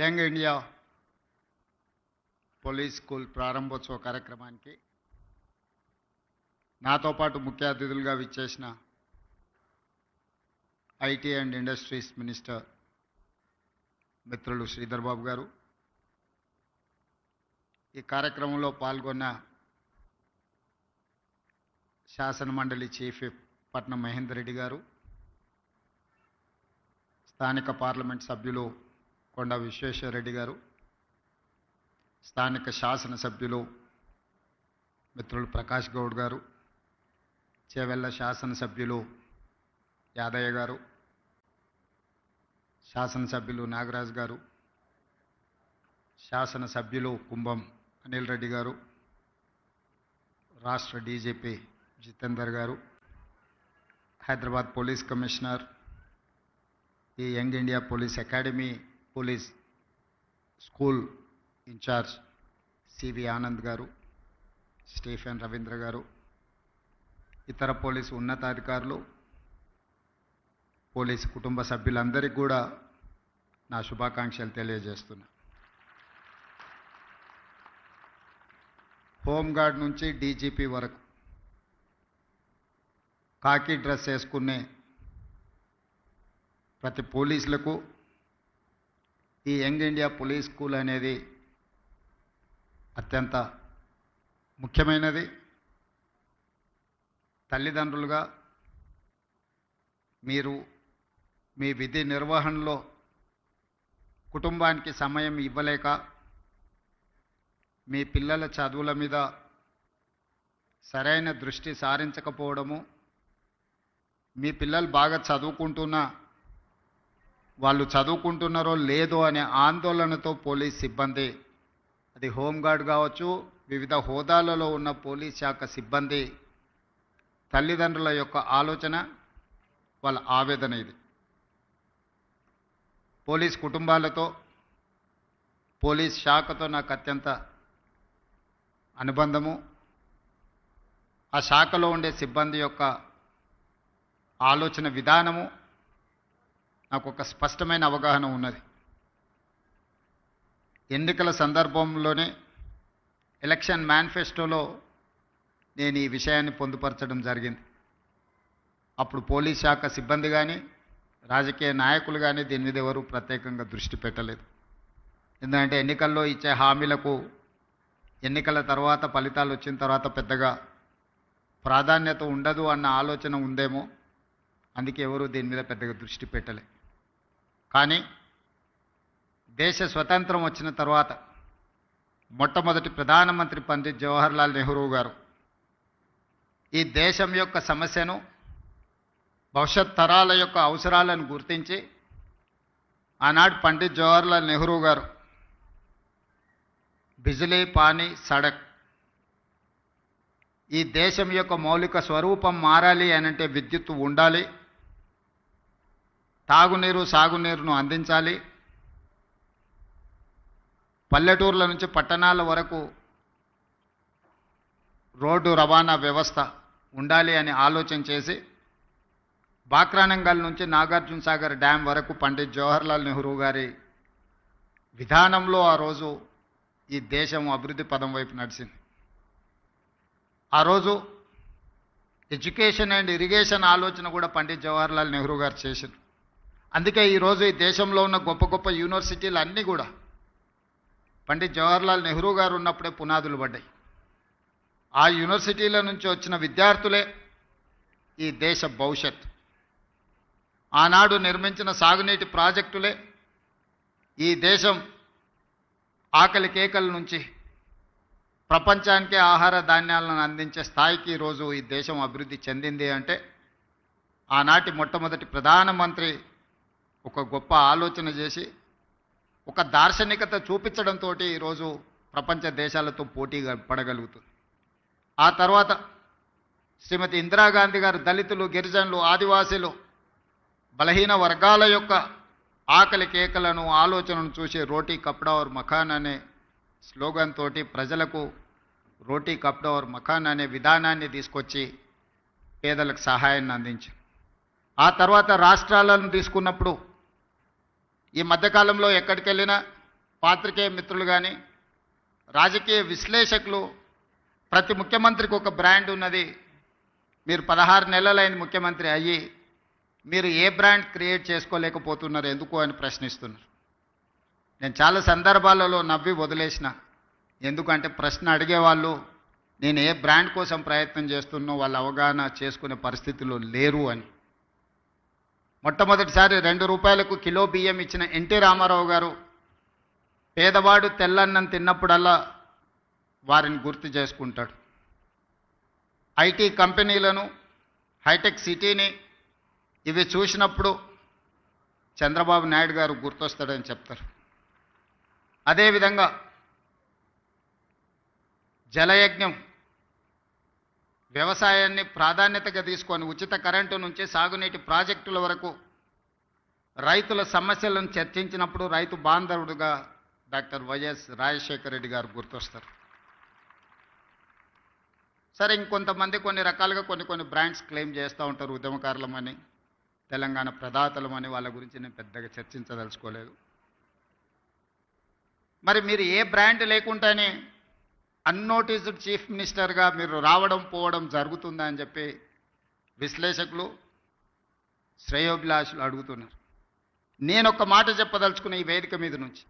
Young India police school ప్రారంభోత్సవ కార్యక్రమానికి నాతో పాటు ముఖ్య అతిథులుగా విచ్చేసిన ఐటీ అండ్ ఇండస్ట్రీస్ మినిస్టర్ మిత్రులు శ్రీధర్ బాబు గారు, ఈ కార్యక్రమంలో పాల్గొన్న శాసన మండలి చీఫ్ విప్ పట్నం మహేందర్ రెడ్డి గారు, స్థానిక పార్లమెంట్ సభ్యులు కొండ విశ్వేశ్వర రెడ్డి గారు, స్థానిక శాసనసభ్యులు మిత్రులు ప్రకాష్ గౌడ్ గారు, చేవెళ్ళ శాసనసభ్యులు యాదయ్య గారు, శాసనసభ్యులు నాగరాజ్ గారు, శాసనసభ్యులు కుంభం అనిల్ రెడ్డి గారు, రాష్ట్ర డీజీపీ జితేందర్ గారు, హైదరాబాద్ పోలీస్ కమిషనర్, ఈ young India police academy police school incharge CV Anand గారు, స్టీఫెన్ రవీంద్ర గారు, ఇతర పోలీసు ఉన్నతాధికారులు, పోలీసు కుటుంబ సభ్యులందరికీ కూడా నా శుభాకాంక్షలు తెలియజేస్తున్నా. హోంగార్డ్ నుంచి డీజీపీ వరకు కాకి డ్రెస్ వేసుకునే ప్రతి పోలీసులకు ఈ యంగ్ ఇండియా పోలీస్ స్కూల్ అనేది అత్యంత ముఖ్యమైనది. తల్లిదండ్రులుగా మీరు మీ విధి నిర్వహణలో కుటుంబానికి సమయం ఇవ్వలేక మీ పిల్లల చదువుల మీద సరైన దృష్టి సారించకపోవడము, మీ పిల్లలు బాగా చదువుకుంటున్నా వాళ్ళు చదువుకుంటున్నారో లేదో అనే ఆందోళనతో పోలీస్ సిబ్బంది, అది హోంగార్డ్ కావచ్చు, వివిధ హోదాలలో ఉన్న పోలీస్ శాఖ సిబ్బంది తల్లిదండ్రుల యొక్క ఆలోచన, వాళ్ళ ఆవేదన ఇది. పోలీస్ కుటుంబాలతో, పోలీస్ శాఖతో నాకు అత్యంత అనుబంధము. ఆ శాఖలో ఉండే సిబ్బంది యొక్క ఆలోచన విధానము నాకు ఒక స్పష్టమైన అవగాహన ఉన్నది. ఎన్నికల సందర్భంలోనే ఎలక్షన్ మేనిఫెస్టోలో నేను ఈ విషయాన్ని పొందుపరచడం జరిగింది. అప్పుడు పోలీస్ శాఖ సిబ్బంది కానీ రాజకీయ నాయకులు కానీ దీని మీద ఎవరు ప్రత్యేకంగా దృష్టి పెట్టలేదు. ఎందుకంటే ఎన్నికల్లో ఇచ్చే హామీలకు ఎన్నికల తర్వాత ఫలితాలు వచ్చిన తర్వాత పెద్దగా ప్రాధాన్యత ఉండదు అన్న ఆలోచన ఉందేమో, అందుకే ఎవరు దీని మీద పెద్దగా దృష్టి పెట్టలే. కానీ దేశ స్వతంత్రం వచ్చిన తర్వాత మొట్టమొదటి ప్రధానమంత్రి పండిత్ జవహర్లాల్ నెహ్రూ గారు ఈ దేశం యొక్క సమస్యను, భవిష్యత్ తరాల యొక్క అవసరాలను గుర్తించి ఆనాడు పండిత్ జవహర్లాల్ నెహ్రూ గారు బిజిలీ, పానీ, సడక్, ఈ దేశం యొక్క మౌలిక స్వరూపం మారాలి అనంటే విద్యుత్తు ఉండాలి, తాగునీరు సాగునీరును అందించాలి, పల్లెటూర్ల నుంచి పట్టణాల వరకు రోడ్డు రవాణా వ్యవస్థ ఉండాలి అని ఆలోచన చేసి బాక్రానంగల్ నుంచి నాగార్జున సాగర్ డ్యామ్ వరకు పండిత్ జవహర్లాల్ నెహ్రూ గారి విధానంలో ఆ రోజు ఈ దేశం అభివృద్ధి పదం వైపు నడిచింది. ఆ రోజు ఎడ్యుకేషన్ అండ్ ఇరిగేషన్ ఆలోచన కూడా పండిత్ జవహర్లాల్ నెహ్రూ గారు చేశారు. అందుకే ఈరోజు ఈ దేశంలో ఉన్న గొప్ప గొప్ప యూనివర్సిటీలు అన్నీ కూడా పండిత్ జవహర్లాల్ నెహ్రూ గారు ఉన్నప్పుడే పునాదులు పడ్డాయి. ఆ యూనివర్సిటీల నుంచి వచ్చిన విద్యార్థులే ఈ దేశ భవిష్యత్. ఆనాడు నిర్మించిన సాగునీటి ప్రాజెక్టులే ఈ దేశం ఆకలి కేకల నుంచి ప్రపంచానికే ఆహార ధాన్యాలను అందించే స్థాయికి ఈరోజు ఈ దేశం అభివృద్ధి చెందింది అంటే ఆనాటి మొట్టమొదటి ప్రధానమంత్రి ఒక గొప్ప ఆలోచన చేసి ఒక దార్శనికత చూపించడంతో ఈరోజు ప్రపంచ దేశాలతో పోటీ పడగలుగుతుంది. ఆ తర్వాత శ్రీమతి ఇందిరాగాంధీ గారు దళితులు, గిరిజనులు, ఆదివాసీలు, బలహీన వర్గాల యొక్క ఆకలి కేకలను, ఆలోచనను చూసి రోటీ కప్డా ఔర్ మకాన్ అనే స్లోగన్ తోటి ప్రజలకు రోటీ కప్డా ఔర్ మకాన్ అనే విధానాన్ని తీసుకొచ్చి పేదలకు సహాయాన్ని అందించారు. ఆ తర్వాత రాష్ట్రాలను తీసుకున్నప్పుడు ఈ మధ్యకాలంలో ఎక్కడికి వెళ్ళినా పాత్రికేయ మిత్రులు కానీ రాజకీయ విశ్లేషకులు ప్రతి ముఖ్యమంత్రికి ఒక బ్రాండ్ ఉన్నది. మీరు 16 నెలలైన ముఖ్యమంత్రి అయ్యి మీరు ఏ బ్రాండ్ క్రియేట్ చేసుకోలేకపోతున్నారు ఎందుకు అని ప్రశ్నిస్తున్నారు. నేను చాలా సందర్భాలలో నవ్వి వదిలేసిన. ఎందుకంటే ప్రశ్న అడిగేవాళ్ళు నేను ఏ బ్రాండ్ కోసం ప్రయత్నం చేస్తున్నో వాళ్ళు అవగాహన చేసుకునే పరిస్థితిలో లేరు అని. మొట్టమొదటిసారి 2 రూపాయలకు కిలో బియ్యం ఇచ్చిన ఎన్టీ రామారావు గారు పేదవాడు తెల్లన్నం తిన్నప్పుడల్లా వారిని గుర్తు చేసుకుంటాడు. ఐటీ కంపెనీలను, హైటెక్ సిటీని ఇవి చూసినప్పుడు చంద్రబాబు నాయుడు గారు గుర్తొస్తాడని చెప్తారు. అదేవిధంగా జలయజ్ఞం వ్యవసాయాన్ని ప్రాధాన్యతగా తీసుకొని ఉచిత కరెంటు నుంచి సాగునీటి ప్రాజెక్టుల వరకు రైతుల సమస్యలను చర్చించినప్పుడు రైతు బాంధవుడుగా డాక్టర్ వైఎస్ రాజశేఖర రెడ్డి గారు గుర్తొస్తారు. సరే, ఇంకొంతమంది కొన్ని రకాలుగా కొన్ని బ్రాండ్స్ క్లెయిమ్ చేస్తూ ఉంటారు. ఉద్యమకారులమని, తెలంగాణ ప్రదాతలమని. వాళ్ళ గురించి నేను పెద్దగా చర్చించదలుచుకోలేదు. మరి మీరు ఏ బ్రాండ్ లేకుండానే అన్నోటీస్డ్ చీఫ్ మినిస్టర్గా మీరు రావడం పోవడం జరుగుతుందా అని చెప్పి విశ్లేషకులు, శ్రేయోభిలాషులు అడుగుతున్నారు. నేను ఒక మాట చెప్పదలుచుకున్న ఈ వేదిక మీద నుంచి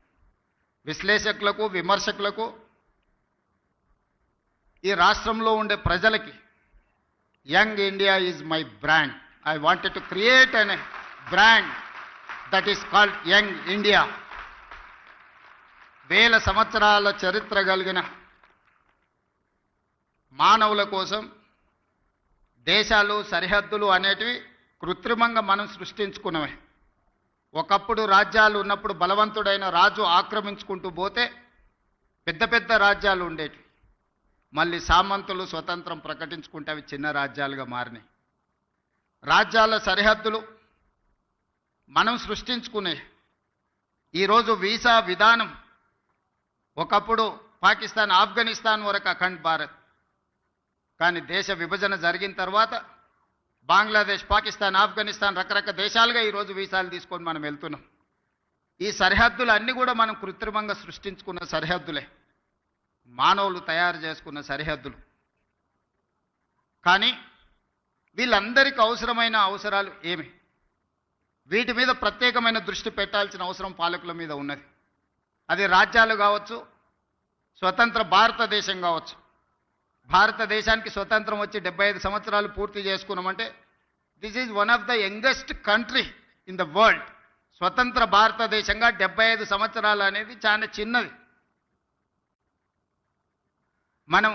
విశ్లేషకులకు, విమర్శకులకు, ఈ రాష్ట్రంలో ఉండే ప్రజలకి, young India is my brand. I wanted to create an brand that is called young India. 1000 సంవత్సరాల చరిత్ర కలిగిన మానవుల కోసం దేశాలు, సరిహద్దులు అనేటివి కృత్రిమంగా మనం సృష్టించుకున్నవే. ఒకప్పుడు రాజ్యాలు ఉన్నప్పుడు బలవంతుడైన రాజు ఆక్రమించుకుంటూ పోతే పెద్ద పెద్ద రాజ్యాలు ఉండేటివి. మళ్ళీ సామంతులు స్వతంత్రం ప్రకటించుకుంటే అవి చిన్న రాజ్యాలుగా మారినాయి. రాజ్యాల సరిహద్దులు మనం సృష్టించుకునే. ఈరోజు వీసా విధానం ఒకప్పుడు పాకిస్తాన్, ఆఫ్ఘనిస్తాన్ వరకు అఖండ్ భారత్. కానీ దేశ విభజన జరిగిన తర్వాత బంగ్లాదేశ్, పాకిస్తాన్, ఆఫ్ఘనిస్తాన్ రకరకాల దేశాలుగా ఈరోజు వీసాలు తీసుకొని మనం వెళ్తున్నాం. ఈ సరిహద్దులు అన్నీ కూడా మనం కృత్రిమంగా సృష్టించుకున్న సరిహద్దులే, మానవులు తయారు చేసుకున్న సరిహద్దులు. కానీ వీళ్ళందరికీ అవసరమైన అవసరాలు ఏమి? వీటి మీద ప్రత్యేకమైన దృష్టి పెట్టాల్సిన అవసరం పాలకుల మీద ఉన్నది. అది రాజ్యాలు కావచ్చు, స్వతంత్ర భారతదేశం కావచ్చు. భారతదేశానికి స్వతంత్రం వచ్చి 75 సంవత్సరాలు పూర్తి చేసుకున్నామంటే this is one of the youngest country in the world. స్వతంత్ర భారతదేశంగా 75 సంవత్సరాలు అనేది చాలా చిన్నది. మనం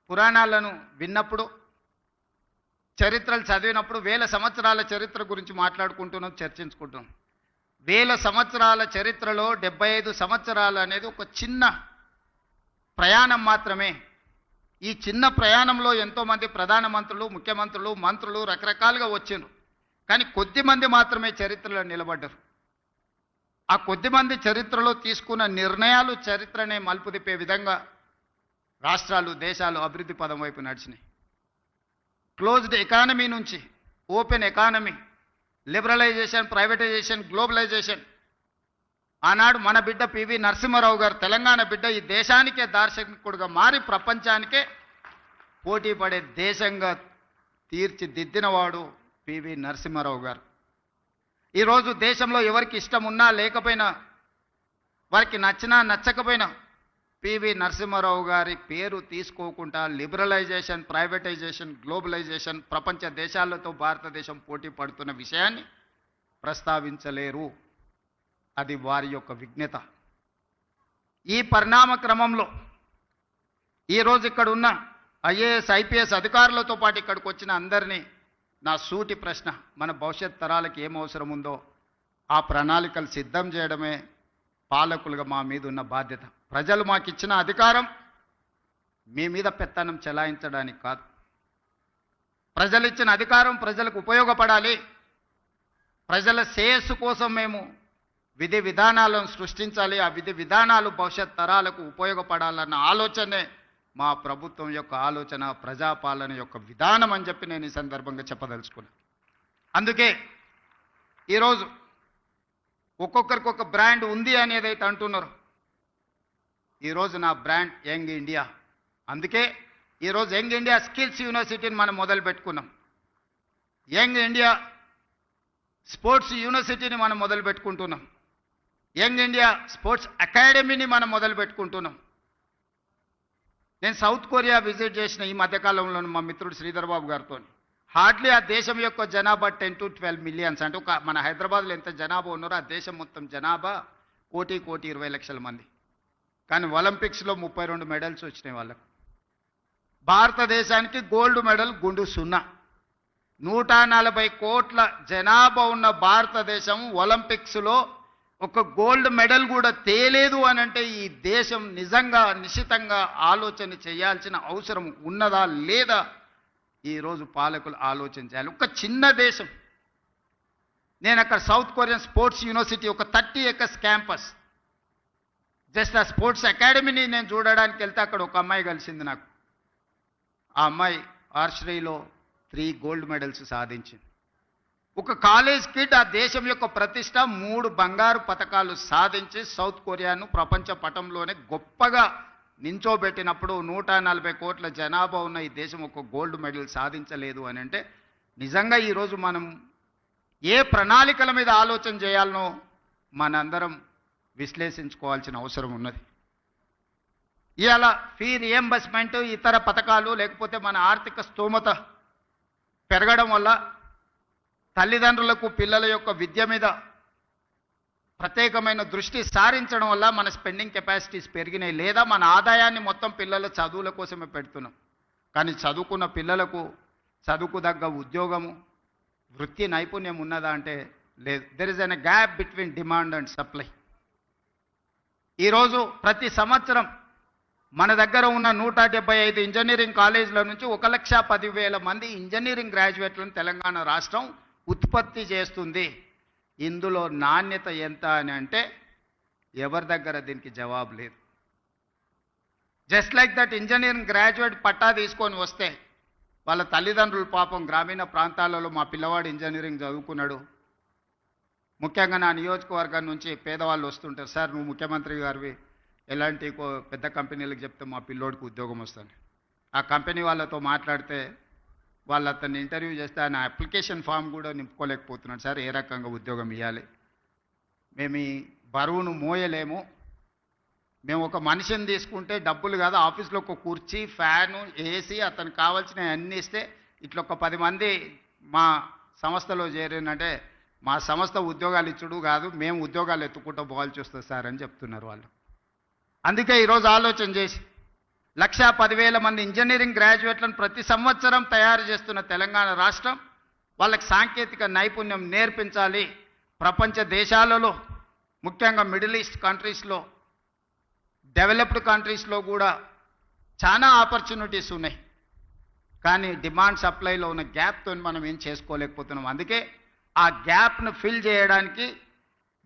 పురాణాలను విన్నప్పుడు, చరిత్రలు చదివినప్పుడు 1000 సంవత్సరాల చరిత్ర గురించి మాట్లాడుకుంటున్నాం, చర్చించుకుంటున్నాం. 1000 సంవత్సరాల చరిత్రలో 75 సంవత్సరాలు అనేది ఒక చిన్న ప్రయాణం మాత్రమే. ఈ చిన్న ప్రయాణంలో ఎంతోమంది ప్రధానమంత్రులు, ముఖ్యమంత్రులు, మంత్రులు రకరకాలుగా వచ్చిండ్రు. కానీ కొద్దిమంది మాత్రమే చరిత్రలో నిలబడ్డారు. ఆ కొద్దిమంది చరిత్రలో తీసుకున్న నిర్ణయాలు చరిత్రనే మలుపు తిప్పే విధంగా రాష్ట్రాలు, దేశాలు అభివృద్ధి పదం వైపు నడిచినాయి. క్లోజ్డ్ ఎకానమీ నుంచి open economy, liberalisation, privatisation, globalisation. ఆనాడు మన బిడ్డ పివి నరసింహారావు గారు, తెలంగాణ బిడ్డ, ఈ దేశానికే దార్శనికుడుగా మారి ప్రపంచానికే పోటీ పడే దేశంగా తీర్చిదిద్దినవాడు పివి నరసింహారావు గారు. ఈరోజు దేశంలో ఎవరికి ఇష్టం ఉన్నా లేకపోయినా, వారికి నచ్చినా నచ్చకపోయినా పివి నరసింహారావు గారి పేరు తీసుకోకుండా లిబరలైజేషన్, ప్రైవేటైజేషన్, గ్లోబలైజేషన్, ప్రపంచ దేశాలతో భారతదేశం పోటీ పడుతున్న విషయాన్ని ప్రస్తావించలేరు. అది వారి యొక్క విజ్ఞత. ఈ పరిణామ క్రమంలో ఈరోజు ఇక్కడ ఉన్న ఐఏఎస్, ఐపీఎస్ అధికారులతో పాటు ఇక్కడికి వచ్చిన అందరినీ నా సూటి ప్రశ్న, మన భవిష్యత్ తరాలకు ఏం అవసరం ఉందో ఆ ప్రణాళికలు సిద్ధం చేయడమే పాలకులుగా మా మీద ఉన్న బాధ్యత. ప్రజలు మాకు ఇచ్చిన అధికారం మీ మీద పెత్తనం చెలాయించడానికి కాదు. ప్రజలు ఇచ్చిన అధికారం ప్రజలకు ఉపయోగపడాలి. ప్రజల శ్రేయస్సు కోసం మేము విధి విధానాలను సృష్టించాలి. ఆ విధి విధానాలు భవిష్యత్ తరాలకు ఉపయోగపడాలన్న ఆలోచనే మా ప్రభుత్వం యొక్క ఆలోచన, ప్రజాపాలన యొక్క విధానం అని చెప్పి నేను ఈ సందర్భంగా చెప్పదలుచుకున్నాను. అందుకే ఈరోజు ఒక్కొక్కరికి ఒక బ్రాండ్ ఉంది అనేదైతే అంటున్నారు, ఈరోజు నా బ్రాండ్ యంగ్ ఇండియా. అందుకే ఈరోజు యంగ్ ఇండియా స్కిల్స్ యూనివర్సిటీని మనం మొదలు పెట్టుకున్నాం. యంగ్ ఇండియా స్పోర్ట్స్ యూనివర్సిటీని మనం మొదలు పెట్టుకుంటున్నాం. యంగ్ ఇండియా స్పోర్ట్స్ అకాడమీని మనం మొదలు పెట్టుకుంటున్నాం. నేను సౌత్ కొరియా విజిట్ చేసిన ఈ మధ్యకాలంలో మా మిత్రుడు శ్రీధర్ బాబు గారితో. హార్డ్లీ ఆ దేశం యొక్క జనాభా 10 to 12 మిలియన్స్. అంటే ఒక మన హైదరాబాద్లో ఎంత జనాభా ఉన్నారో ఆ దేశం మొత్తం జనాభా 1,20,00,000 మంది. కానీ ఒలింపిక్స్లో 32 మెడల్స్ వచ్చినాయి వాళ్ళకు. భారతదేశానికి గోల్డ్ మెడల్ గుండు 0. 140 కోట్ల జనాభా ఉన్న భారతదేశం ఒలింపిక్స్లో ఒక గోల్డ్ మెడల్ కూడా తేలేదు అని అంటే ఈ దేశం నిజంగా నిశితంగా ఆలోచన చేయాల్సిన అవసరం ఉన్నదా లేదా ఈరోజు పాలకులు ఆలోచన చేయాలి. ఒక చిన్న దేశం. నేను అక్కడ సౌత్ కొరియన్ స్పోర్ట్స్ యూనివర్సిటీ ఒక 30 acres క్యాంపస్, జస్ట్ ఆ స్పోర్ట్స్ అకాడమీని నేను చూడడానికి వెళ్తే అక్కడ ఒక అమ్మాయి కలిసింది నాకు. ఆ అమ్మాయి ఆర్చరీలో 3 గోల్డ్ మెడల్స్ సాధించింది. ఒక కాలేజ్ కిడ్ ఆ దేశం యొక్క ప్రతిష్ట 3 బంగారు పతకాలు సాధించి సౌత్ కొరియాను ప్రపంచ పటంలోనే గొప్పగా నించోబెట్టినప్పుడు 140 కోట్ల జనాభా ఉన్న ఈ దేశం ఒక గోల్డ్ మెడల్ సాధించలేదు అని అంటే నిజంగా ఈరోజు మనం ఏ ప్రణాళికల మీద ఆలోచన చేయాలనో మనందరం విశ్లేషించుకోవాల్సిన అవసరం ఉన్నది. ఇవాళ ఫీ రియంబర్స్మెంట్, ఇతర పథకాలు, లేకపోతే మన ఆర్థిక స్తోమత పెరగడం వల్ల తల్లిదండ్రులకు పిల్లల యొక్క విద్య మీద ప్రత్యేకమైన దృష్టి సారించడం వల్ల మన స్పెండింగ్ కెపాసిటీస్ పెరిగినాయి. లేదా మన ఆదాయాన్ని మొత్తం పిల్లల చదువుల కోసమే పెడుతున్నాం. కానీ చదువుకున్న పిల్లలకు చదువుకు తగ్గ ఉద్యోగము, వృత్తి నైపుణ్యం ఉన్నదా అంటే లేదు. There is an gap between demand and supply. ఈరోజు ప్రతి సంవత్సరం మన దగ్గర ఉన్న 175 ఇంజనీరింగ్ కాలేజీల నుంచి 1,10,000 మంది ఇంజనీరింగ్ గ్రాడ్యుయేట్లను తెలంగాణ రాష్ట్రం ఉత్పత్తి చేస్తుంది. ఇందులో నాణ్యత ఎంత అని అంటే ఎవరి దగ్గర దీనికి జవాబు లేదు. Just like that engineering graduate పట్టా తీసుకొని వస్తే వాళ్ళ తల్లిదండ్రులు పాపం గ్రామీణ ప్రాంతాలలో మా పిల్లవాడు ఇంజనీరింగ్ చదువుకున్నాడు. ముఖ్యంగా నా నియోజకవర్గం నుంచి పేదవాళ్ళు వస్తుంటారు, సార్ నువ్వు ముఖ్యమంత్రి గారివి ఎలాంటి పెద్ద కంపెనీలకు చెప్తే మా పిల్లోడికి ఉద్యోగం వస్తుంది. ఆ కంపెనీ వాళ్ళతో మాట్లాడితే వాళ్ళు అతన్ని ఇంటర్వ్యూ చేస్తే ఆయన అప్లికేషన్ ఫామ్ కూడా నింపుకోలేకపోతున్నాడు, సార్ ఏ రకంగా ఉద్యోగం ఇవ్వాలి, మేము ఈ బరువును మోయలేము, మేము ఒక మనిషిని తీసుకుంటే డబ్బులు కాదు, ఆఫీస్లో ఒక కుర్చీ, ఫ్యాను, ఏసీ, అతనికి కావాల్సినవి అన్నీ ఇస్తే ఇట్లా ఒక 10 మంది మా సంస్థలో చేరినంటే మా సంస్థ ఉద్యోగాలు ఇచ్చుడు కాదు, మేము ఉద్యోగాలు ఎత్తుకుంటూ పోవాల్సి వస్తుంది సార్ అని చెప్తున్నారు వాళ్ళు. అందుకే ఈరోజు ఆలోచన చేసి 1,10,000 మంది ఇంజనీరింగ్ గ్రాడ్యుయేట్లను ప్రతి సంవత్సరం తయారు చేస్తున్న తెలంగాణ రాష్ట్రం వాళ్ళకి సాంకేతిక నైపుణ్యం నేర్పించాలి. ప్రపంచ దేశాలలో ముఖ్యంగా మిడిల్ ఈస్ట్ కంట్రీస్లో, డెవలప్డ్ కంట్రీస్లో కూడా చాలా ఆపర్చునిటీస్ ఉన్నాయి. కానీ డిమాండ్ సప్లైలో ఉన్న గ్యాప్తో మనం ఏం చేసుకోలేకపోతున్నాం. అందుకే ఆ గ్యాప్ను ఫిల్ చేయడానికి,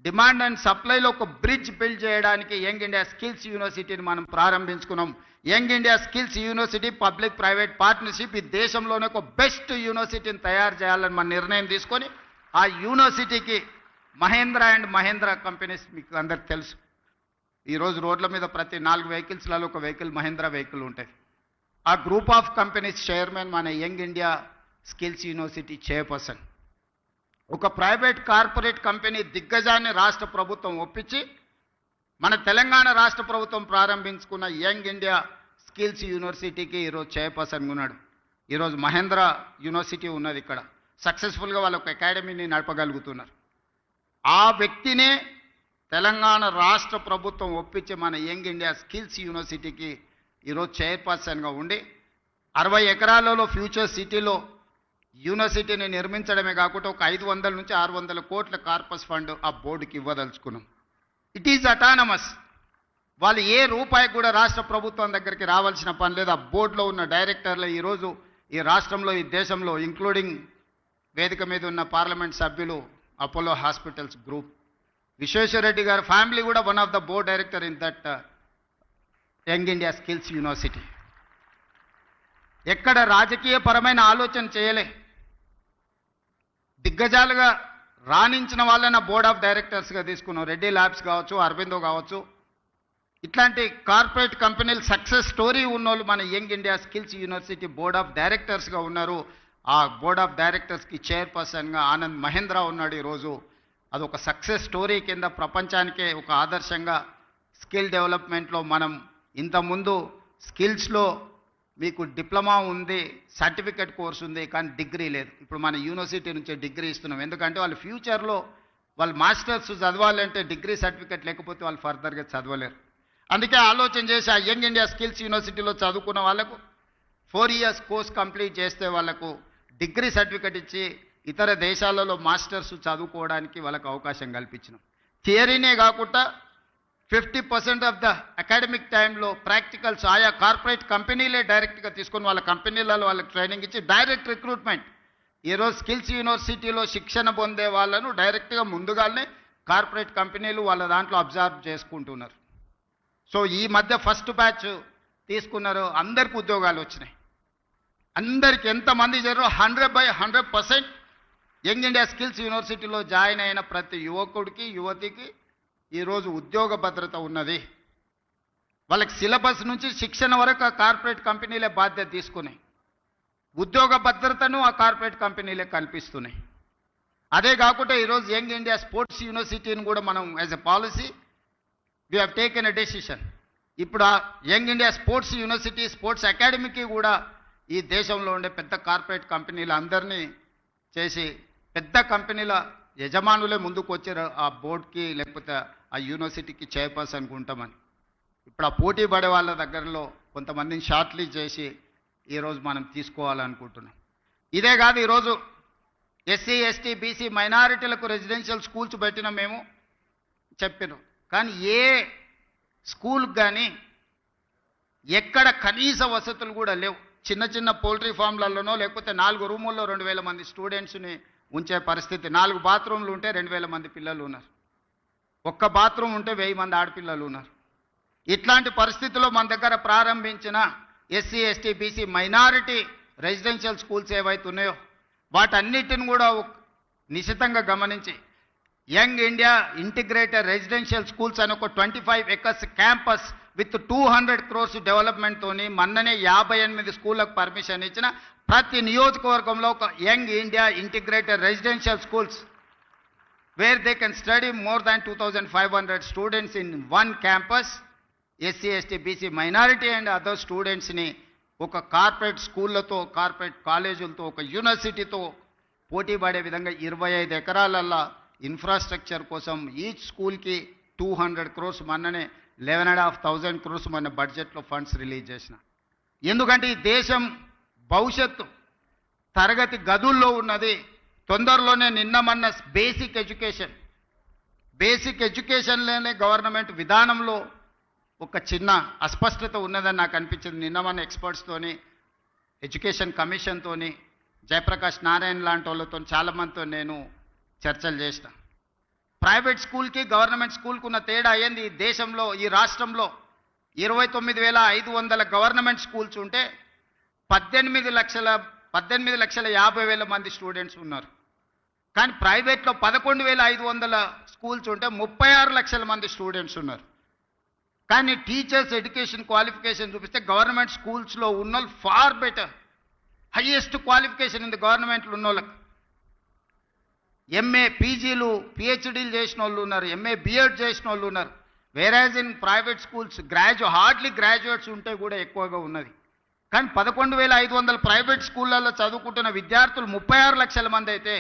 డిమాండ్ అండ్ సప్లైలో ఒక బ్రిడ్జ్ బిల్డ్ చేయడానికి యంగ్ ఇండియా స్కిల్స్ యూనివర్సిటీని మనం ప్రారంభించుకున్నాం. Young India Skills University public private partnership ఈ దేశంలోనే ఒక బెస్ట్ యూనివర్సిటీని తయారు చేయాలని మన నిర్ణయం తీసుకొని ఆ యూనివర్సిటీకి మహేంద్ర అండ్ మహేంద్ర కంపెనీస్ మీకు అందరికి తెలుసు. ఈరోజు రోడ్ల మీద ప్రతి 4 వెహికల్స్లలో ఒక వెహికల్ మహేంద్ర వెహికల్ ఉంటాయి. ఆ గ్రూప్ ఆఫ్ కంపెనీస్ చైర్మన్ మన Young India Skills university chairperson. ఒక ప్రైవేట్ కార్పొరేట్ కంపెనీ దిగ్గజాన్ని రాష్ట్ర ప్రభుత్వం ఒప్పించి మన తెలంగాణ రాష్ట్ర ప్రభుత్వం ప్రారంభించుకున్న యంగ్ ఇండియా స్కిల్స్ యూనివర్సిటీకి ఈరోజు చైర్పర్సన్గా ఉన్నాడు. ఈరోజు మహేంద్ర యూనివర్సిటీ ఉన్నది ఇక్కడ. సక్సెస్ఫుల్గా వాళ్ళు ఒక అకాడమీని నడపగలుగుతున్నారు. ఆ వ్యక్తినే తెలంగాణ రాష్ట్ర ప్రభుత్వం ఒప్పించి మన యంగ్ ఇండియా స్కిల్స్ యూనివర్సిటీకి ఈరోజు చైర్పర్సన్గా ఉండి 60 ఎకరాలలో ఫ్యూచర్ సిటీలో యూనివర్సిటీని నిర్మించడమే కాకుండా ఒక 500 నుంచి 600 కోట్ల కార్పస్ ఫండ్ ఆ బోర్డుకి ఇవ్వదలుచుకున్నాం. It is autonomous. వాళ్ళు ఏ రూపాయి కూడా రాష్ట్ర ప్రభుత్వం దగ్గరికి రావాల్సిన పని లేదు. ఆ బోర్డులో ఉన్న డైరెక్టర్లు ఈరోజు ఈ రాష్ట్రంలో, ఈ దేశంలో, ఇంక్లూడింగ్ వేదిక మీద ఉన్న పార్లమెంట్ సభ్యులు, అపోలో హాస్పిటల్స్ గ్రూప్, విశ్వేశ్వరరెడ్డి గారి ఫ్యామిలీ కూడా one of the board director in that young India Skills university. ఎక్కడ రాజకీయ పరమైన ఆలోచన చేయలే. దిగ్గజాలుగా రాణించిన వాళ్ళని బోర్డ్ ఆఫ్ డైరెక్టర్స్గా తీసుకున్నాం. రెడ్డి ల్యాబ్స్ కావచ్చు, అరబిందో కావచ్చు, ఇట్లాంటి కార్పొరేట్ కంపెనీలు సక్సెస్ స్టోరీ ఉన్నోళ్ళు మన Young India Skills University board of డైరెక్టర్స్గా ఉన్నారు. ఆ బోర్డ్ ఆఫ్ డైరెక్టర్స్కి చైర్పర్సన్గా ఆనంద్ మహేంద్ర ఉన్నాడు. ఈరోజు అదొక సక్సెస్ స్టోరీ కింద ప్రపంచానికే ఒక ఆదర్శంగా స్కిల్ డెవలప్మెంట్లో మనం ఇంతకుముందు స్కిల్స్లో మీకు డిప్లొమా ఉంది, సర్టిఫికెట్ కోర్స్ ఉంది, కానీ డిగ్రీ లేదు. ఇప్పుడు మన యూనివర్సిటీ నుంచి డిగ్రీ ఇస్తున్నాం. ఎందుకంటే వాళ్ళు ఫ్యూచర్లో వాళ్ళు మాస్టర్స్ చదవాలంటే డిగ్రీ సర్టిఫికెట్ లేకపోతే వాళ్ళు ఫర్దర్గా చదవలేరు. అందుకే ఆలోచన చేసి ఆ యంగ్ ఇండియా స్కిల్స్ యూనివర్సిటీలో చదువుకున్న వాళ్ళకు 4 years కోర్స్ కంప్లీట్ చేస్తే వాళ్ళకు డిగ్రీ సర్టిఫికెట్ ఇచ్చి ఇతర దేశాలలో మాస్టర్స్ చదువుకోవడానికి వాళ్ళకు అవకాశం కల్పించినాం. థియరీనే కాకుండా 50% ఆఫ్ ద అకాడమిక్ టైంలో ప్రాక్టికల్స్ ఆయా కార్పొరేట్ కంపెనీలే డైరెక్ట్గా తీసుకొని వాళ్ళ కంపెనీలలో వాళ్ళకి ట్రైనింగ్ ఇచ్చి డైరెక్ట్ రిక్రూట్మెంట్. ఈరోజు స్కిల్స్ యూనివర్సిటీలో శిక్షణ పొందే వాళ్ళను డైరెక్ట్గా ముందుగానే కార్పొరేట్ కంపెనీలు వాళ్ళ దాంట్లో అబ్జర్వ్ చేసుకుంటున్నారు. సో ఈ మధ్య ఫస్ట్ బ్యాచ్ తీసుకున్నారు, అందరికి ఉద్యోగాలు వచ్చినాయి. అందరికి ఎంతమంది చేరారో 100% యంగ్ ఇండియా స్కిల్స్ యూనివర్సిటీలో జాయిన్ అయిన ప్రతి యువకుడికి యువతికి ఈరోజు ఉద్యోగ భద్రత ఉన్నది. వాళ్ళకి సిలబస్ నుంచి శిక్షణ వరకు ఆ కార్పొరేట్ కంపెనీలే బాధ్యత తీసుకున్నాయి. ఉద్యోగ భద్రతను ఆ కార్పొరేట్ కంపెనీలే కల్పిస్తున్నాయి. అదే కాకుండా ఈరోజు యంగ్ ఇండియా స్పోర్ట్స్ యూనివర్సిటీని కూడా మనం as a policy we have taken a decision. ఇప్పుడు ఆ Young India Sports University sports అకాడమీకి కూడా ఈ దేశంలో ఉండే పెద్ద కార్పొరేట్ కంపెనీలు అందరినీ చేసి పెద్ద కంపెనీల యజమానులే ముందుకు వచ్చారు ఆ బోర్డుకి లేకపోతే ఆ యూనివర్సిటీకి చైర్పర్సన్కి ఉంటామని. ఇప్పుడు ఆ పోటీ పడే వాళ్ళ దగ్గరలో కొంతమందిని షార్ట్ లిస్ట్ చేసి ఈరోజు మనం తీసుకోవాలనుకుంటున్నాం. ఇదే కాదు, ఈరోజు ఎస్సీ ఎస్టీ బీసీ మైనారిటీలకు రెసిడెన్షియల్ స్కూల్స్ పెట్టిన మేము చెప్పినాం. కానీ ఏ స్కూల్కి కానీ ఎక్కడ కనీస వసతులు కూడా లేవు. చిన్న చిన్న పౌల్ట్రీ ఫామ్లలోనో లేకపోతే 4 రూముల్లో 2000 మంది స్టూడెంట్స్ని ఉంచే పరిస్థితి. 4 బాత్రూమ్లు ఉంటే 2000 మంది పిల్లలు ఉన్నారు. ఒక్క బాత్రూమ్ ఉంటే 1000 మంది ఆడపిల్లలు ఉన్నారు. ఇట్లాంటి పరిస్థితుల్లో మన దగ్గర ప్రారంభించిన SC ST BC minority residential schools ఏవైతే ఉన్నాయో వాటన్నిటిని కూడా నిశితంగా గమనించి young India integrated residential schools అని ఒక 25 acres క్యాంపస్ విత్ 200 crores డెవలప్మెంట్తోని మొన్ననే 58 స్కూళ్ళకు పర్మిషన్ ఇచ్చిన ప్రతి నియోజకవర్గంలో ఒక young India integrated residential schools where they can study more than 2500 students in one campus. SC ST BC minority and other స్టూడెంట్స్ని ఒక కార్పొరేట్ స్కూళ్ళతో కార్పొరేట్ కాలేజీలతో ఒక యూనివర్సిటీతో పోటీ పడే విధంగా 25 ఎకరాలల్లో ఇన్ఫ్రాస్ట్రక్చర్ కోసం ఈచ్ స్కూల్కి 200 crores మొన్ననే 11,500 crores మన బడ్జెట్లో ఫండ్స్ రిలీజ్ చేసిన. ఎందుకంటే ఈ దేశం భవిష్యత్తు తరగతి గదుల్లో ఉన్నది. తొందరలోనే నిన్నమన్న బేసిక్ ఎడ్యుకేషన్లోనే గవర్నమెంట్ విధానంలో ఒక చిన్న అస్పష్టత ఉన్నదని నాకు అనిపించింది. నిన్నమన్న ఎక్స్పర్ట్స్తోని ఎడ్యుకేషన్ కమిషన్తోని జయప్రకాష్ నారాయణ లాంటి వాళ్ళతో చాలామందితో నేను చర్చలు చేసిన. ప్రైవేట్ స్కూల్కి గవర్నమెంట్ స్కూల్కి ఉన్న తేడా ఏంది? ఈ దేశంలో ఈ రాష్ట్రంలో 29,500 గవర్నమెంట్ స్కూల్స్ ఉంటే 18,50,000 మంది స్టూడెంట్స్ ఉన్నారు. కానీ ప్రైవేట్లో 11,500 స్కూల్స్ ఉంటే 36 లక్షల మంది స్టూడెంట్స్ ఉన్నారు. కానీ టీచర్స్ ఎడ్యుకేషన్ క్వాలిఫికేషన్ చూపిస్తే గవర్నమెంట్ స్కూల్స్లో ఉన్న వాళ్ళు ఫార్ బెటర్, హైయెస్ట్ క్వాలిఫికేషన్ ఉంది గవర్నమెంట్లో ఉన్న వాళ్ళకి. ఎంఏ పీజీలు పిహెచ్డీలు చేసిన వాళ్ళు ఉన్నారు, ఎంఏ బిఎడ్ చేసిన వాళ్ళు ఉన్నారు. వేరాజ్ in private schools hardly graduates ఉంటే కూడా ఎక్కువగా ఉన్నది. కానీ 11,500 ప్రైవేట్ స్కూళ్ళల్లో చదువుకుంటున్న విద్యార్థులు 36 లక్షల మంది అయితే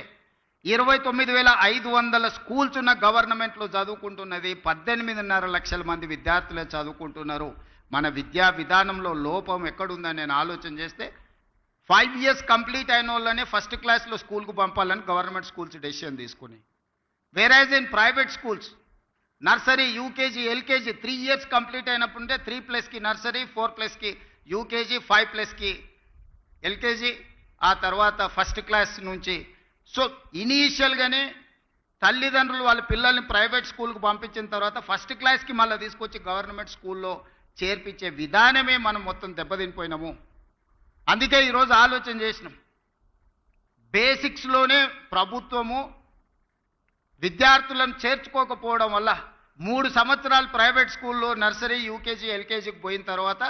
29,500 స్కూల్స్ ఉన్న గవర్నమెంట్లో చదువుకుంటున్నది 18.5 లక్షల మంది విద్యార్థులే చదువుకుంటున్నారు. మన విద్యా విధానంలో లోపం ఎక్కడుందని నేను ఆలోచన చేస్తే 5 years కంప్లీట్ అయిన వాళ్ళనే ఫస్ట్ క్లాస్లో స్కూల్కు పంపాలని గవర్నమెంట్ స్కూల్స్ డెసిషన్ తీసుకుని, whereas in private schools nursery UKG LKG 3 years complete అయినప్పుడే 3+కి నర్సరీ, 4+కి యూకేజీ, 5+కి ఎల్కేజీ, ఆ తర్వాత ఫస్ట్ క్లాస్ నుంచి. సో ఇనీషియల్గానే తల్లిదండ్రులు వాళ్ళ పిల్లల్ని ప్రైవేట్ స్కూల్కి పంపించిన తర్వాత ఫస్ట్ క్లాస్కి మళ్ళీ తీసుకొచ్చి గవర్నమెంట్ స్కూల్లో చేర్పించే విధానమే మనం మొత్తం దెబ్బతినిపోయినాము. అందుకే ఈరోజు ఆలోచన చేసినాం, బేసిక్స్లోనే ప్రభుత్వము విద్యార్థులను చేర్చుకోకపోవడం వల్ల 3 సంవత్సరాలు ప్రైవేట్ స్కూల్లో నర్సరీ యూకేజీ ఎల్కేజీకి పోయిన తర్వాత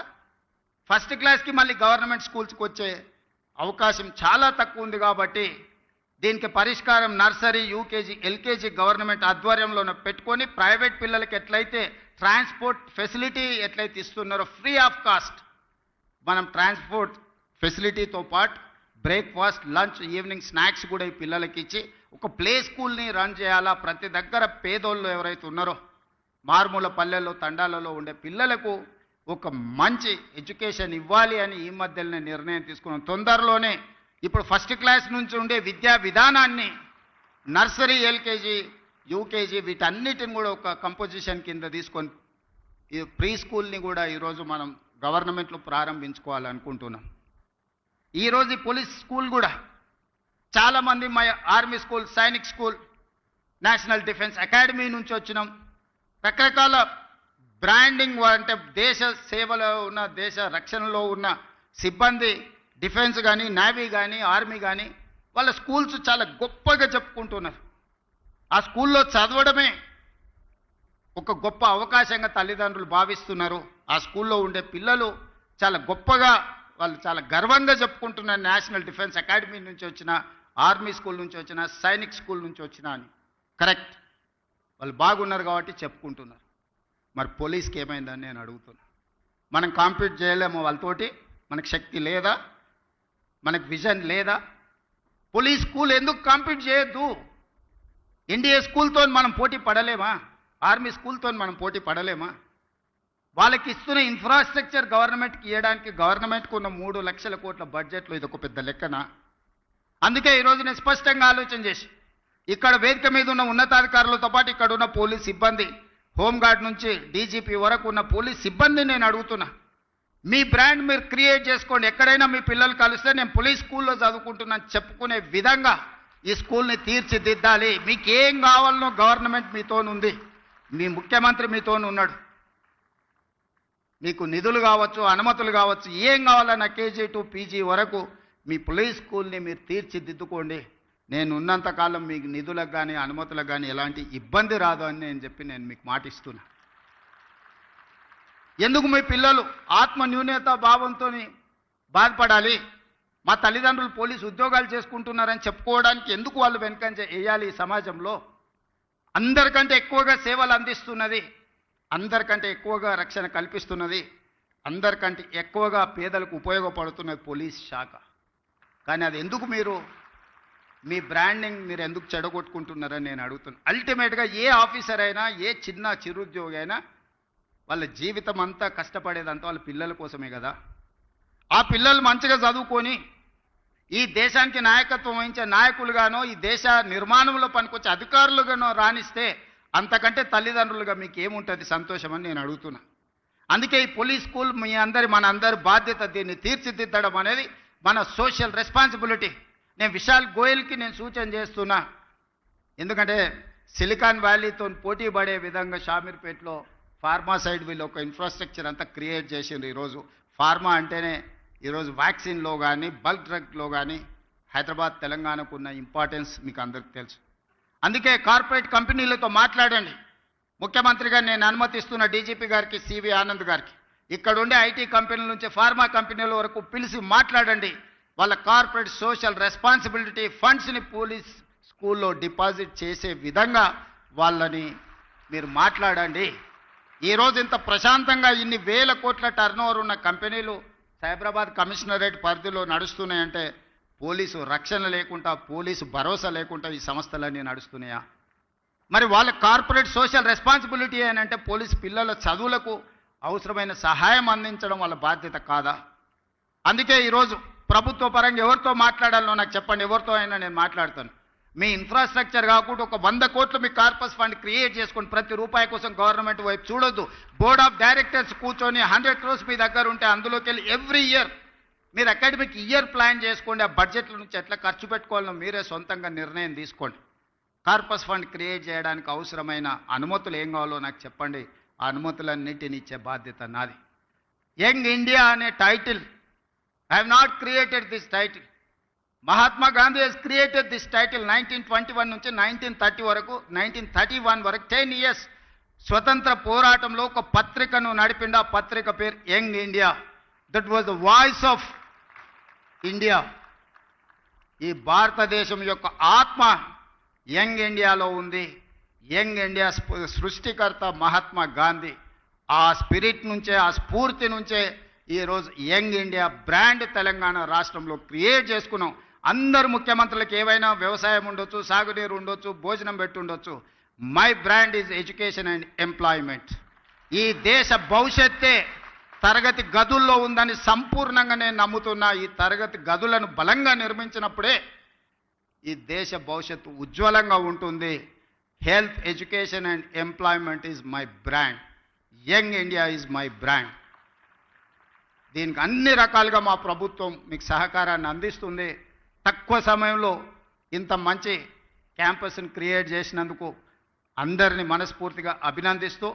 ఫస్ట్ క్లాస్కి మళ్ళీ గవర్నమెంట్ స్కూల్స్కి వచ్చే అవకాశం చాలా తక్కువ ఉంది. కాబట్టి దీనికి పరిష్కారం నర్సరీ యూకేజీ ఎల్కేజీ గవర్నమెంట్ ఆధ్వర్యంలో పెట్టుకొని ప్రైవేట్ పిల్లలకి ఎట్లయితే ట్రాన్స్పోర్ట్ ఫెసిలిటీ ఎట్లయితే ఇస్తున్నారో ఫ్రీ ఆఫ్ కాస్ట్ మనం ట్రాన్స్పోర్ట్ ఫెసిలిటీతో పాటు బ్రేక్ఫాస్ట్ లంచ్ ఈవినింగ్ స్నాక్స్ కూడా ఈ పిల్లలకి ఇచ్చి ఒక ప్లే స్కూల్ని రన్ చేయాలా. ప్రతి దగ్గర పేదోళ్ళు ఎవరైతే ఉన్నారో మారుమూల పల్లెల్లో తండాలలో ఉండే పిల్లలకు ఒక మంచి ఎడ్యుకేషన్ ఇవ్వాలి అని ఈ మధ్యలోనే నిర్ణయం తీసుకున్నాం. తొందరలోనే ఇప్పుడు ఫస్ట్ క్లాస్ నుంచి ఉండే విద్యా విధానాన్ని నర్సరీ ఎల్కేజీ యూకేజీ వీటన్నిటిని కూడా ఒక కంపోజిషన్ కింద తీసుకొని ఈ ప్రీ స్కూల్ని కూడా ఈరోజు మనం గవర్నమెంట్లో ప్రారంభించుకోవాలనుకుంటున్నాం. ఈరోజు ఈ పోలీస్ స్కూల్ కూడా చాలామంది మా army school, Sainik school, national defence academy నుంచి వచ్చినాం. రకరకాల బ్రాండింగ్ అంటే దేశ సేవలో ఉన్న దేశ రక్షణలో ఉన్న సిబ్బంది డిఫెన్స్ కానీ నేవీ కానీ ఆర్మీ కానీ వాళ్ళ స్కూల్స్ చాలా గొప్పగా చెప్పుకుంటున్నారు. ఆ స్కూల్లో చదవడమే ఒక గొప్ప అవకాశంగా తల్లిదండ్రులు భావిస్తున్నారు. ఆ స్కూల్లో ఉండే పిల్లలు చాలా గొప్పగా వాళ్ళు చాలా గర్వంగా చెప్పుకుంటున్నారు. నేషనల్ డిఫెన్స్ అకాడమీ నుంచి వచ్చిన, ఆర్మీ స్కూల్ నుంచి వచ్చిన, సైనిక్ స్కూల్ నుంచి వచ్చిన అని. కరెక్ట్, వాళ్ళు బాగున్నారు కాబట్టి చెప్పుకుంటున్నారు. మరి పోలీస్కి ఏమైందని నేను అడుగుతున్నా. మనం కాంపీట్ చేయలేము వాళ్ళతోటి? మనకు శక్తి లేదా? మనకు విజన్ లేదా? పోలీస్ స్కూల్ ఎందుకు కాంపీట్ చేయొద్దు? ఎన్డీఏ స్కూల్తో మనం పోటీ పడలేమా? ఆర్మీ స్కూల్తో మనం పోటీ పడలేమా? వాళ్ళకి ఇస్తున్న ఇన్ఫ్రాస్ట్రక్చర్ గవర్నమెంట్కి ఇవ్వడానికి గవర్నమెంట్కు ఉన్న 3 లక్షల కోట్ల బడ్జెట్లో ఇది ఒక పెద్ద లెక్కన. అందుకే ఈరోజు నేను స్పష్టంగా ఆలోచన చేసి ఇక్కడ వేదిక మీద ఉన్న ఉన్నతాధికారులతో పాటు ఇక్కడ ఉన్న పోలీస్ సిబ్బంది, హోంగార్డ్ నుంచి డీజీపీ వరకు ఉన్న పోలీస్ సిబ్బంది నేను అడుగుతున్నా, మీ బ్రాండ్ మీరు క్రియేట్ చేసుకోండి. ఎక్కడైనా మీ పిల్లలు కలిస్తే నేను పోలీస్ స్కూల్లో చదువుకుంటున్నాను చెప్పుకునే విధంగా ఈ స్కూల్ని తీర్చిదిద్దాలి. మీకు ఏం కావాలనో గవర్నమెంట్ మీతోనుంది, మీ ముఖ్యమంత్రి మీతోనున్నాడు. మీకు నిధులు కావచ్చు, అనుమతులు కావచ్చు, ఏం కావాలన్నా కేజీ టు పీజీ వరకు మీ పోలీస్ స్కూల్ని మీరు తీర్చిదిద్దుకోండి. నేను ఉన్నంతకాలం మీకు నిధులకు కానీ అనుమతులకు కానీ ఎలాంటి ఇబ్బంది రాదు అని నేను మీకు మాటిస్తున్నా. ఎందుకు మీ పిల్లలు ఆత్మ న్యూనత భావంతో బాధపడాలి? మా తల్లిదండ్రులు పోలీసు ఉద్యోగాలు చేసుకుంటున్నారని చెప్పుకోవడానికి ఎందుకు వాళ్ళు వెనుకంజ వేయాలి? ఈ సమాజంలో అందరికంటే ఎక్కువగా సేవలు అందిస్తున్నది, అందరికంటే ఎక్కువగా రక్షణ కల్పిస్తున్నది, అందరికంటే ఎక్కువగా పేదలకు ఉపయోగపడుతున్నది పోలీస్ శాఖ. కానీ అది ఎందుకు మీరు మీ బ్రాండింగ్ మీరు ఎందుకు చెడగొట్టుకుంటున్నారని నేను అడుగుతున్నాను. అల్టిమేట్గా ఏ ఆఫీసర్ అయినా, ఏ చిన్న చిరుద్యోగి అయినా వాళ్ళ జీవితం అంతా కష్టపడేదంతా వాళ్ళ పిల్లల కోసమే కదా. ఆ పిల్లలు మంచిగా చదువుకొని ఈ దేశానికి నాయకత్వం వహించే నాయకులుగానో, ఈ దేశ నిర్మాణంలో పనికొచ్చే అధికారులుగానో రాణిస్తే అంతకంటే తల్లిదండ్రులుగా మీకు ఏముంటుంది సంతోషం అని నేను అడుగుతున్నా. అందుకే ఈ పోలీస్ స్కూల్ మన అందరి బాధ్యత. దీన్ని తీర్చిదిద్దడం అనేది మన సోషల్ రెస్పాన్సిబిలిటీ. నేను విశాల్ గోయల్కి నేను సూచన చేస్తున్నా. ఎందుకంటే సిలికాన్ వ్యాలీతో పోటీ పడే విధంగా షామీర్పేటలో ఫార్మా సైడ్ వీళ్ళు ఒక ఇన్ఫ్రాస్ట్రక్చర్ అంతా క్రియేట్ చేసిండ్రు. ఈరోజు ఫార్మా అంటేనే ఈరోజు వ్యాక్సిన్లో కానీ బల్క్ డ్రగ్లో కానీ హైదరాబాద్ తెలంగాణకు ఉన్న ఇంపార్టెన్స్ మీకు అందరికీ తెలుసు. అందుకే కార్పొరేట్ కంపెనీలతో మాట్లాడండి. ముఖ్యమంత్రిగా నేను అనుమతిస్తున్న డీజీపీ గారికి, సివి ఆనంద్ గారికి, ఇక్కడ ఉండే ఐటీ కంపెనీల నుంచి ఫార్మా కంపెనీల వరకు పిలిచి మాట్లాడండి. వాళ్ళ కార్పొరేట్ సోషల్ రెస్పాన్సిబిలిటీ ఫండ్స్ని పోలీస్ స్కూల్లో డిపాజిట్ చేసే విధంగా వాళ్ళని మీరు మాట్లాడండి. ఈరోజు ఇంత ప్రశాంతంగా ఇన్ని వేల కోట్ల టర్నోవర్ ఉన్న కంపెనీలు సైబరాబాద్ కమిషనరేట్ పరిధిలో నడుస్తున్నాయంటే పోలీసు రక్షణ లేకుండా, పోలీసు భరోసా లేకుండా ఈ సంస్థలన్నీ నడుస్తున్నాయా? మరి వాళ్ళ కార్పొరేట్ సోషల్ రెస్పాన్సిబిలిటీ అంటే పోలీసు పిల్లల చదువులకు అవసరమైన సహాయం అందించడం వాళ్ళ బాధ్యత కాదా? అందుకే ఈరోజు ప్రభుత్వ పరంగా ఎవరితో మాట్లాడాలో నాకు చెప్పండి, ఎవరితో అయినా నేను మాట్లాడతాను. మీ ఇన్ఫ్రాస్ట్రక్చర్ కాకుండా ఒక 100 కోట్లు మీ కార్పస్ ఫండ్ క్రియేట్ చేసుకొని ప్రతి రూపాయి కోసం గవర్నమెంట్ వైపు చూడొద్దు. బోర్డ్ ఆఫ్ డైరెక్టర్స్ కూర్చొని 100 crores మీ దగ్గర ఉంటే అందులోకి వెళ్ళి ఎవ్రీ ఇయర్ మీరు అకాడమిక్ ఇయర్ ప్లాన్ చేసుకోండి. ఆ బడ్జెట్ల నుంచి ఎట్లా ఖర్చు పెట్టుకోవాలో మీరే సొంతంగా నిర్ణయం తీసుకోండి. కార్పస్ ఫండ్ క్రియేట్ చేయడానికి అవసరమైన అనుమతులు ఏం కావాలో నాకు చెప్పండి. ఆ అనుమతులన్నింటినీ ఇచ్చే బాధ్యత నాది. యంగ్ ఇండియా అనే title, I have not created this title. Mahatma Gandhi has created this title 1921 నుంచి 1931 వరకు 10 years స్వతంత్ర పోరాటంలో ఒక పత్రికను నడిపిండు. ఆ పత్రిక పేరు young India. That was the voice of India. ఈ భారతదేశం యొక్క ఆత్మ యంగ్ ఇండియాలో ఉంది. యంగ్ ఇండియా సృష్టికర్త మహాత్మా గాంధీ. ఆ స్పిరిట్ నుంచే, ఆ స్ఫూర్తి నుంచే ఈరోజు యంగ్ ఇండియా బ్రాండ్ తెలంగాణ రాష్ట్రంలో క్రియేట్ చేసుకున్నాం. అందరు ముఖ్యమంత్రులకు ఏవైనా వ్యవసాయం ఉండొచ్చు, సాగునీరు ఉండొచ్చు, భోజనం పెట్టి ఉండొచ్చు. My brand is education and employment. ఈ దేశ భవిష్యత్తే తరగతి గదుల్లో ఉందని సంపూర్ణంగా నేను నమ్ముతున్నా. ఈ తరగతి గదులను బలంగా నిర్మించినప్పుడే ఈ దేశ భవిష్యత్తు ఉజ్వలంగా ఉంటుంది. Health, education and employment is my brand. Young India is my brand. దీనికి అన్ని రకాలుగా మా ప్రభుత్వం మీకు సహకారాన్ని అందిస్తుంది. తక్కువ సమయంలో ఇంత మంచి క్యాంపస్ని క్రియేట్ చేసినందుకు అందరినీ మనస్ఫూర్తిగా అభినందిస్తూ,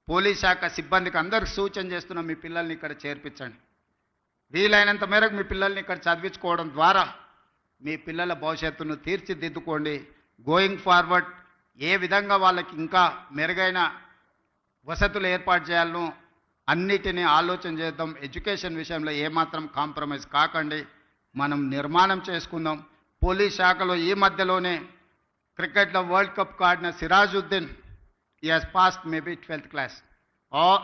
పోలీస్ శాఖ సిబ్బందికి అందరికి సూచన చేస్తున్న మీ పిల్లల్ని ఇక్కడ చేర్పించండి. వీలైనంత మేరకు మీ పిల్లల్ని ఇక్కడ చదివించుకోవడం ద్వారా మీ పిల్లల భవిష్యత్తును తీర్చిదిద్దుకోండి. గోయింగ్ ఫార్వర్డ్ ఏ విధంగా వాళ్ళకి ఇంకా మెరుగైన వసతులు ఏర్పాటు చేయాలనో అన్నిటినీ ఆలోచన చేద్దాం. ఎడ్యుకేషన్ విషయంలో ఏమాత్రం కాంప్రమైజ్ కాకండి. మనం నిర్మాణం చేసుకుందాం. పోలీస్ శాఖలో ఈ మధ్యలోనే క్రికెట్లో వరల్డ్ కప్ ఆడిన సిరాజుద్దీన్, ఈ has passed maybe 12th class.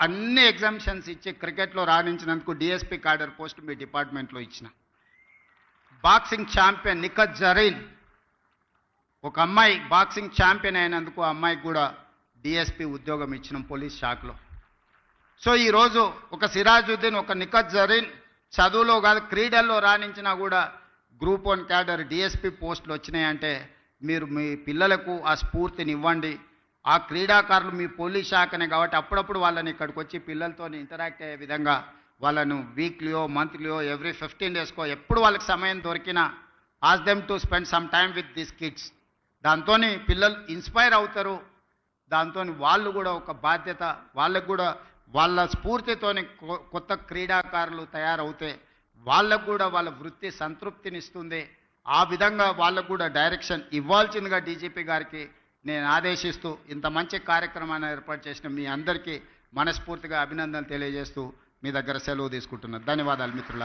అన్ని ఎగ్జామిషన్స్ ఇచ్చి క్రికెట్లో రాణించినందుకు డిఎస్పీ క్యాడర్ పోస్ట్ మీ డిపార్ట్మెంట్లో ఇచ్చిన. బాక్సింగ్ ఛాంపియన్ నిఖత్ జరీన్, ఒక అమ్మాయి బాక్సింగ్ ఛాంపియన్ అయినందుకు ఆ అమ్మాయికి కూడా డిఎస్పీ ఉద్యోగం ఇచ్చినాం పోలీస్ శాఖలో. సో ఈరోజు ఒక సిరాజుద్దీన్, ఒక నిఖత్ జరీన్ చదువులో కాదు క్రీడల్లో రాణించినా కూడా గ్రూప్ 1 క్యాడర్ డిఎస్పీ పోస్టులు వచ్చినాయంటే మీరు మీ పిల్లలకు ఆ స్ఫూర్తిని ఇవ్వండి. ఆ క్రీడాకారులు మీ పోలీస్ శాఖనే కాబట్టి అప్పుడప్పుడు వాళ్ళని ఇక్కడికి వచ్చి పిల్లలతో ఇంటరాక్ట్ అయ్యే విధంగా వాళ్ళను వీక్లీయో, మంత్లీయో, ఎవ్రీ 15 డేస్కో ఎప్పుడు వాళ్ళకి సమయం దొరికినా ask them to spend some time with this kids. దాంతో పిల్లలు ఇన్స్పైర్ అవుతారు. దాంతో వాళ్ళు కూడా ఒక బాధ్యత, వాళ్ళకు కూడా వాళ్ళ స్ఫూర్తితోని కొత్త క్రీడాకారులు తయారవుతే వాళ్ళకు కూడా వాళ్ళ వృత్తి సంతృప్తినిస్తుంది. ఆ విధంగా వాళ్ళకు కూడా డైరెక్షన్ ఇవ్వాల్సిందిగా డీజీపీ గారికి నేను ఆదేశిస్తూ ఇంత మంచి కార్యక్రమాన్ని ఏర్పాటు చేసిన మీ అందరికీ మనస్ఫూర్తిగా అభినందనలు తెలియజేస్తూ మీ దగ్గర సెలవు తీసుకుంటున్నాను. ధన్యవాదాలు మిత్రుల.